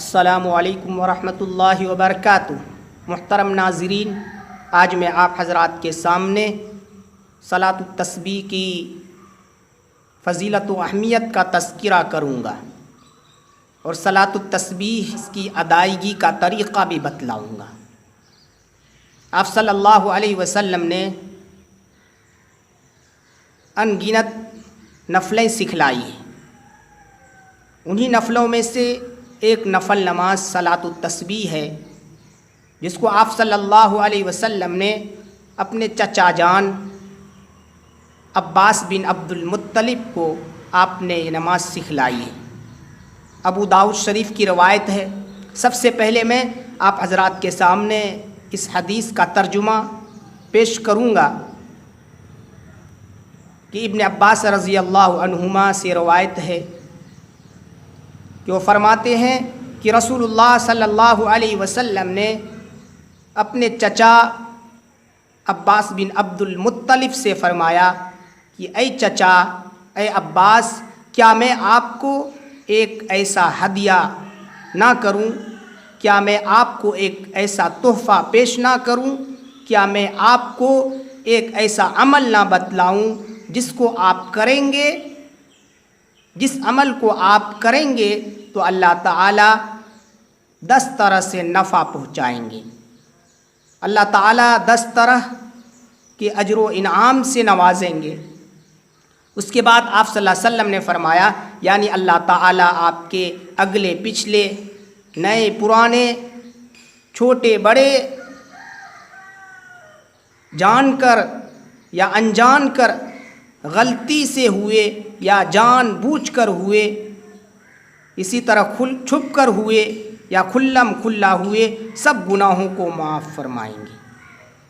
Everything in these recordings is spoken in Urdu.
السلام علیکم ورحمۃ اللہ وبرکاتہ۔ محترم ناظرین، آج میں آپ حضرات کے سامنے صلاۃ التسبیح کی فضیلت و اہمیت کا تذکرہ کروں گا اور صلاۃ التسبیح اس کی ادائیگی کا طریقہ بھی بتلاؤں گا۔ آپ صلی اللہ علیہ وسلم نے ان گنت نفلیں سکھلائی ہیں۔ انہی نفلوں میں سے ایک نفل نماز صلاۃ التسبیح ہے، جس کو آپ صلی اللہ علیہ وسلم نے اپنے چچا جان عباس بن عبد المطلب کو آپ نے یہ نماز سکھلائی ہے۔ ابو داؤد شریف کی روایت ہے۔ سب سے پہلے میں آپ حضرات کے سامنے اس حدیث کا ترجمہ پیش کروں گا کہ ابن عباس رضی اللہ عنہما سے روایت ہے کہ وہ فرماتے ہیں کہ رسول اللہ صلی اللہ علیہ وسلم نے اپنے چچا عباس بن عبد المطلب سے فرمایا کہ اے چچا، اے عباس، کیا میں آپ کو ایک ایسا ہدیہ نہ کروں؟ کیا میں آپ کو ایک ایسا تحفہ پیش نہ کروں؟ کیا میں آپ کو ایک ایسا عمل نہ بتلاؤں جس کو آپ کریں گے، جس عمل کو آپ کریں گے تو اللہ تعالیٰ 10 طرح سے نفع پہنچائیں گے، اللہ تعالیٰ 10 طرح کے اجر و انعام سے نوازیں گے۔ اس کے بعد آپ صلی اللہ علیہ وسلم نے فرمایا، یعنی اللہ تعالیٰ آپ کے اگلے پچھلے، نئے پرانے، چھوٹے بڑے، جان کر یا انجان کر، غلطی سے ہوئے یا جان بوجھ کر ہوئے، اسی طرح چھپ کر ہوئے یا کھلم کھلا ہوئے، سب گناہوں کو معاف فرمائیں گے۔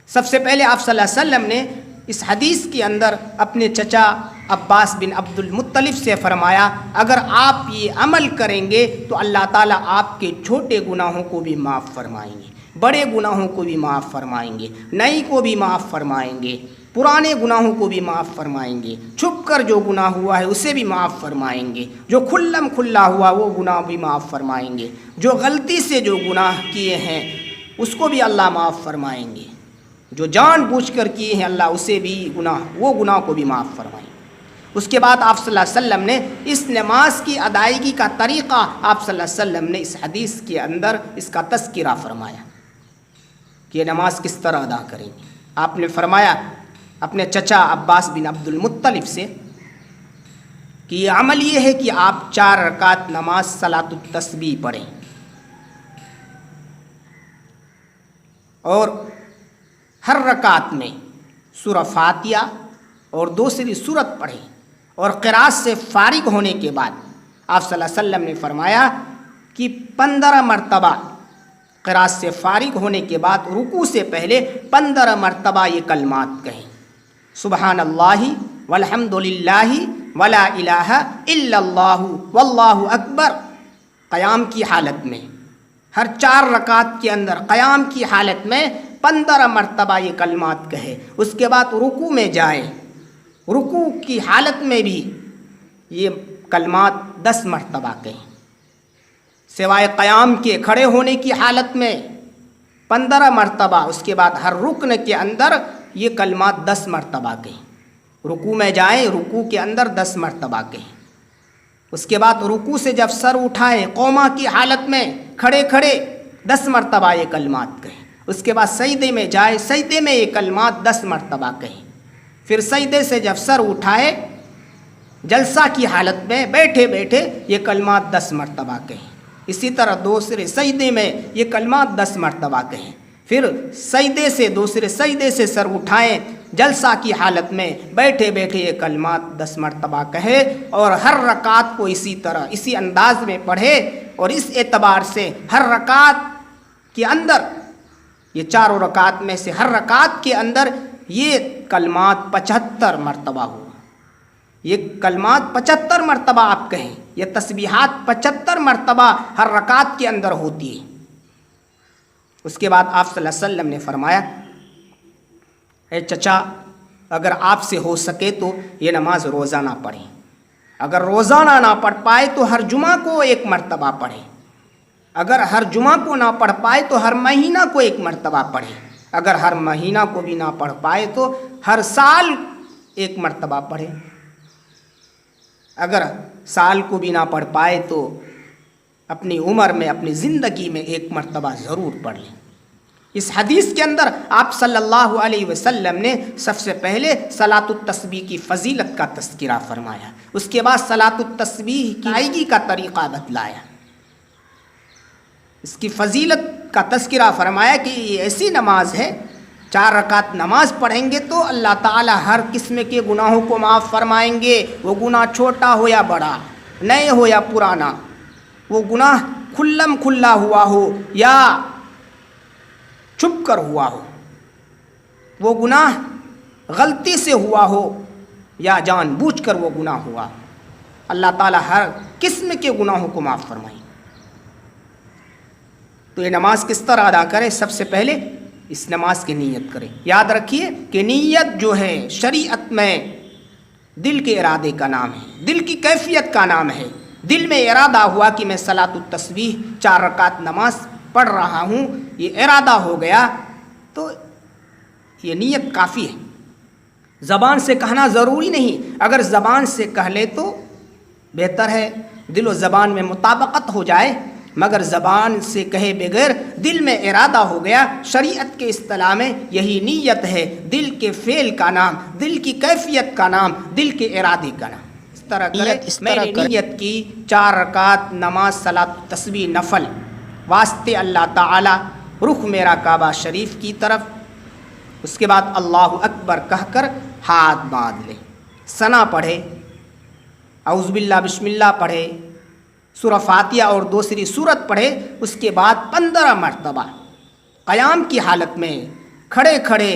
سب سے پہلے آپ صلی اللہ علیہ وسلم نے اس حدیث کے اندر اپنے چچا عباس بن عبد المطلب سے فرمایا، اگر آپ یہ عمل کریں گے تو اللہ تعالیٰ آپ کے چھوٹے گناہوں کو بھی معاف فرمائیں گے، بڑے گناہوں کو بھی معاف فرمائیں گے، نئی کو بھی معاف فرمائیں گے، پرانے گناہوں کو بھی معاف فرمائیں گے، چھپ کر جو گناہ ہوا ہے اسے بھی معاف فرمائیں گے، جو کھلم کھلا ہوا وہ گناہ بھی معاف فرمائیں گے، جو غلطی سے جو گناہ کیے ہیں اس کو بھی اللہ معاف فرمائیں گے، جو جان بوجھ کر کیے ہیں اللہ اسے بھی وہ گناہ کو بھی معاف فرمائیں گے۔ اس کے بعد آپ صلی اللہ علیہ وسلم نے اس نماز کی ادائیگی کا طریقہ آپ صلی اللہ علیہ وسلم نے اس حدیث کے اندر اس کا تذکرہ فرمایا کہ یہ نماز کس طرح ادا کریں گے۔ آپ نے فرمایا اپنے چچا عباس بن عبد المطلب سے کہ یہ عمل یہ ہے کہ آپ 4 رکعت نماز صلاۃ التسبیح پڑھیں اور ہر رکعت میں سورہ فاتحہ اور دوسری سورت پڑھیں، اور قرات سے فارغ ہونے کے بعد آپ صلی اللہ علیہ وسلم نے فرمایا کہ 15 مرتبہ قرات سے فارغ ہونے کے بعد رکوع سے پہلے 15 مرتبہ یہ کلمات کہیں، سبحان اللہ والحمد للہ ولا الہ الا اللہ واللہ اکبر، قیام کی حالت میں، ہر 4 رکعت کے اندر قیام کی حالت میں 15 مرتبہ یہ کلمات کہے۔ اس کے بعد رکوع میں جائیں، رکوع کی حالت میں بھی یہ کلمات 10 مرتبہ کہیں، سوائے قیام کے کھڑے ہونے کی حالت میں 15 مرتبہ، اس کے بعد ہر رکن کے اندر یہ کلمات 10 مرتبہ کہیں، رکوع میں جائیں، رکوع کے اندر 10 مرتبہ کہیں، اس کے بعد رکوع سے جب سر اٹھائیں قوما کی حالت میں کھڑے کھڑے 10 مرتبہ یہ کلمات کہیں، اس کے بعد سجدے میں جائے، سجدے میں یہ کلمات 10 مرتبہ کہیں، پھر سجدے سے جب سر اٹھائے جلسہ کی حالت میں بیٹھے بیٹھے یہ کلمات 10 مرتبہ کہیں، اسی طرح دوسرے سجدے میں یہ کلمات 10 مرتبہ کہیں، پھر سجدے سے دوسرے سجدے سے سر اٹھائیں جلسہ کی حالت میں بیٹھے بیٹھے یہ کلمات 10 مرتبہ کہے، اور ہر رکعت کو اسی طرح اسی انداز میں پڑھے، اور اس اعتبار سے ہر رکعت کے اندر یہ 4 رکعت میں سے ہر رکعت کے اندر یہ کلمات 75 مرتبہ ہوا، یہ کلمات 75 مرتبہ آپ کہیں، یہ تسبیحات 75 مرتبہ ہر رکعت کے اندر ہوتی ہے۔ اس کے بعد آپ صلی اللہ علیہ وسلم نے فرمایا، اے چچا، اگر آپ سے ہو سکے تو یہ نماز روزانہ پڑھیں، اگر روزانہ نہ پڑھ پائے تو ہر جمعہ کو 1 مرتبہ پڑھیں، اگر ہر جمعہ کو نہ پڑھ پائے تو ہر مہینہ کو ایک مرتبہ پڑھے، اگر ہر مہینہ کو بھی نہ پڑھ پائے تو ہر سال ایک مرتبہ پڑھے، اگر سال کو بھی نہ پڑھ پائے تو اپنی عمر میں، اپنی زندگی میں ایک مرتبہ ضرور پڑھ لیں۔ اس حدیث کے اندر آپ صلی اللہ علیہ وسلم نے سب سے پہلے صلاۃ التسبیح کی فضیلت کا تذکرہ فرمایا، اس کے بعد صلاۃ التسبیح کی ادائیگی کا طریقہ بتلایا، اس کی فضیلت کا تذکرہ فرمایا کہ یہ ایسی نماز ہے، 4 رکعت نماز پڑھیں گے تو اللہ تعالی ہر قسم کے گناہوں کو معاف فرمائیں گے، وہ گناہ چھوٹا ہو یا بڑا، نئے ہو یا پرانا، وہ گناہ کھلم کھلا ہوا ہو یا چھپ کر ہوا ہو، وہ گناہ غلطی سے ہوا ہو یا جان بوجھ کر وہ گناہ ہوا، اللہ تعالی ہر قسم کے گناہوں کو معاف فرمائیں۔ تو یہ نماز کس طرح ادا کریں؟ سب سے پہلے اس نماز کی نیت کریں۔ یاد رکھیے کہ نیت جو ہے شریعت میں دل کے ارادے کا نام ہے، دل کی کیفیت کا نام ہے۔ دل میں ارادہ ہوا کہ میں صلاۃ التسبیح 4 رکعت نماز پڑھ رہا ہوں، یہ ارادہ ہو گیا تو یہ نیت کافی ہے، زبان سے کہنا ضروری نہیں، اگر زبان سے کہہ لے تو بہتر ہے، دل و زبان میں مطابقت ہو جائے، مگر زبان سے کہے بغیر دل میں ارادہ ہو گیا، شریعت کے اصطلاح میں یہی نیت ہے، دل کے فعل کا نام، دل کی کیفیت کا نام، دل کے ارادے کا نام۔ اس طرح کرے میں نے نیت کی 4 رکعت نماز صلاۃ التسبیح نفل، واسطے اللہ تعالی، رخ میرا کعبہ شریف کی طرف، اس کے بعد اللہ اکبر کہہ کر ہاتھ باندھ لے، ثنا پڑھے، اعوذ باللہ بسم اللہ پڑھے، سورہ فاتحہ اور دوسری سورت پڑھے، اس کے بعد 15 مرتبہ قیام کی حالت میں کھڑے کھڑے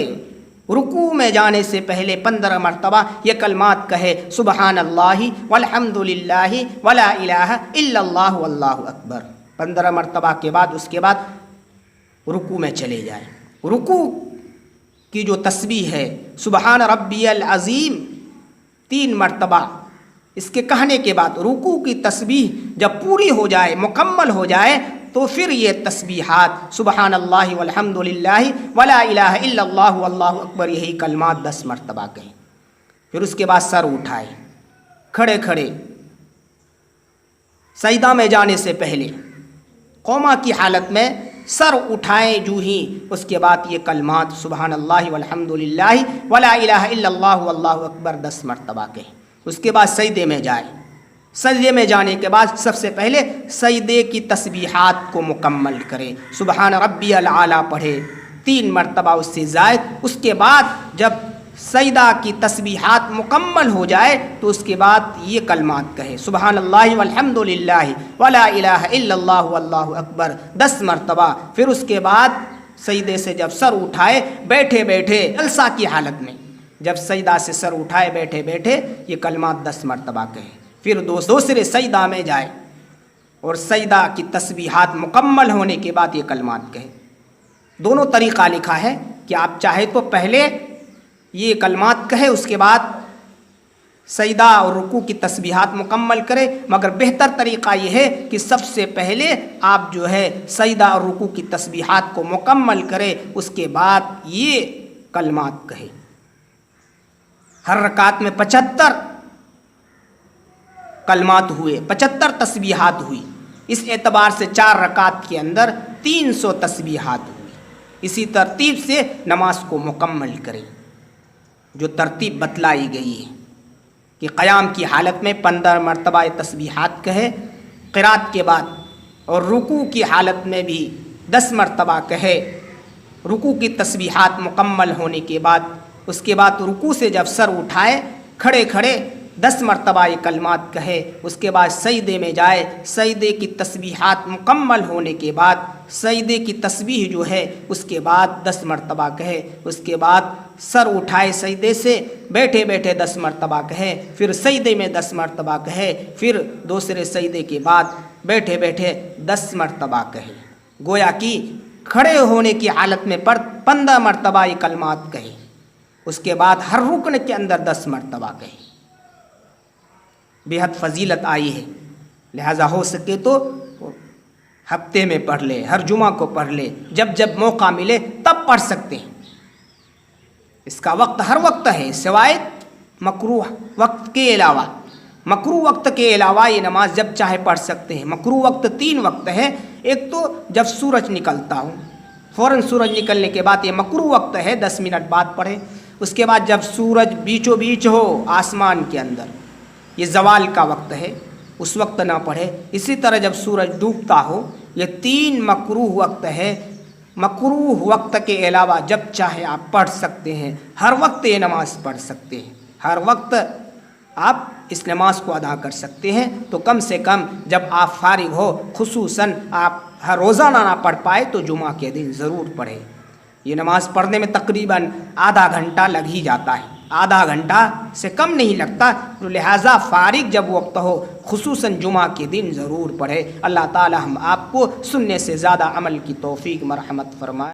رکوع میں جانے سے پہلے 15 مرتبہ یہ کلمات کہے، سبحان اللہ والحمد للہ ولا الہ الا اللہ واللہ اکبر، 15 مرتبہ کے بعد اس کے بعد رکوع میں چلے جائیں۔ رکوع کی جو تسبیح ہے سبحان ربی العظیم 3 مرتبہ، اس کے کہنے کے بعد رکوع کی تسبیح جب پوری ہو جائے، مکمل ہو جائے، تو پھر یہ تسبیحات سبحان اللہ والحمد للہ ولا الہ الا اللہ واللہ اکبر، یہی کلمات 10 مرتبہ کہیں۔ پھر اس کے بعد سر اٹھائے، کھڑے کھڑے سجدہ میں جانے سے پہلے قوما کی حالت میں سر اٹھائیں جو ہی، اس کے بعد یہ کلمات سبحان اللہ والحمد للہ ولا الہ الا اللہ واللہ اکبر 10 مرتبہ کہیں۔ اس کے بعد سجدے میں جائے، سجدے میں جانے کے بعد سب سے پہلے سجدے کی تسبیحات کو مکمل کرے، سبحان ربی الاعلیٰ پڑھے 3 مرتبہ اس سے زائد، اس کے بعد جب سجدہ کی تسبیحات مکمل ہو جائے تو اس کے بعد یہ کلمات کہے، سبحان اللہ والحمد للہ ولا الہ الا اللہ واللہ اکبر 10 مرتبہ۔ پھر اس کے بعد سجدے سے جب سر اٹھائے بیٹھے بیٹھے جلسہ کی حالت میں، جب سجدہ سے سر اٹھائے بیٹھے بیٹھے یہ کلمات 10 مرتبہ کہے، پھر دوسرے سجدہ میں جائے اور سجدہ کی تسبیحات مکمل ہونے کے بعد یہ کلمات کہے۔ دونوں طریقہ لکھا ہے کہ آپ چاہے تو پہلے یہ کلمات کہے، اس کے بعد سجدہ اور رکوع کی تسبیحات مکمل کرے، مگر بہتر طریقہ یہ ہے کہ سب سے پہلے آپ جو ہے سجدہ اور رکوع کی تسبیحات کو مکمل کرے، اس کے بعد یہ کلمات کہے۔ ہر رکعت میں 75 کلمات ہوئے، 75 تسبیحات ہوئی، اس اعتبار سے 4 رکعت کے اندر 300 تسبیحات ہوئی۔ اسی ترتیب سے نماز کو مکمل کرے، جو ترتیب بتلائی گئی ہے کہ قیام کی حالت میں 15 مرتبہ تسبیحات کہے، قرات کے بعد، اور رکوع کی حالت میں بھی 10 مرتبہ کہے، رکوع کی تسبیحات مکمل ہونے کے بعد، اس کے بعد رکوع سے جب سر اٹھائے کھڑے کھڑے 10 مرتبہ یہ کلمات کہے، اس کے بعد سجدے میں جائے، سجدے کی تسبیحات مکمل ہونے کے بعد سجدے کی تسبیح جو ہے اس کے بعد 10 مرتبہ کہے، اس کے بعد سر اٹھائے سجدے سے بیٹھے بیٹھے 10 مرتبہ کہے، پھر سجدے میں 10 مرتبہ کہے، پھر دوسرے سجدے کے بعد بیٹھے بیٹھے 10 مرتبہ کہے، گویا کہ کھڑے ہونے کی حالت میں 15 مرتبہ یہ کلمات کہے، اس کے بعد ہر رکن کے اندر 10 مرتبہ کہے۔ بے حد فضیلت آئی ہے، لہذا ہو سکے تو ہفتے میں پڑھ لے، ہر جمعہ کو پڑھ لے، جب جب موقع ملے تب پڑھ سکتے ہیں۔ اس کا وقت ہر وقت ہے سوائے مکروہ وقت کے علاوہ۔ مکروہ وقت کے علاوہ یہ نماز جب چاہے پڑھ سکتے ہیں۔ مکروہ وقت 3 وقت ہے، ایک تو جب سورج نکلتا ہو، فوراً سورج نکلنے کے بعد یہ مکروہ وقت ہے، 10 منٹ بعد پڑھے۔ اس کے بعد جب سورج بیچوں بیچ ہو آسمان کے اندر، یہ زوال کا وقت ہے، اس وقت نہ پڑھے۔ اسی طرح جب سورج ڈوبتا ہو، یہ 3 مکروہ وقت ہے۔ مکروہ وقت کے علاوہ جب چاہے آپ پڑھ سکتے ہیں، ہر وقت یہ نماز پڑھ سکتے ہیں، ہر وقت آپ اس نماز کو ادا کر سکتے ہیں۔ تو کم سے کم جب آپ فارغ ہو، خصوصاً آپ ہر روزانہ نہ پڑھ پائے تو جمعہ کے دن ضرور پڑھیں۔ یہ نماز پڑھنے میں تقریباً آدھا گھنٹہ لگ ہی جاتا ہے، آدھا گھنٹہ سے کم نہیں لگتا، تو لہٰذا فارغ جب وقت ہو خصوصاً جمعہ کے دن ضرور پڑھے۔ اللہ تعالی ہم آپ کو سننے سے زیادہ عمل کی توفیق مرحمت فرمائے۔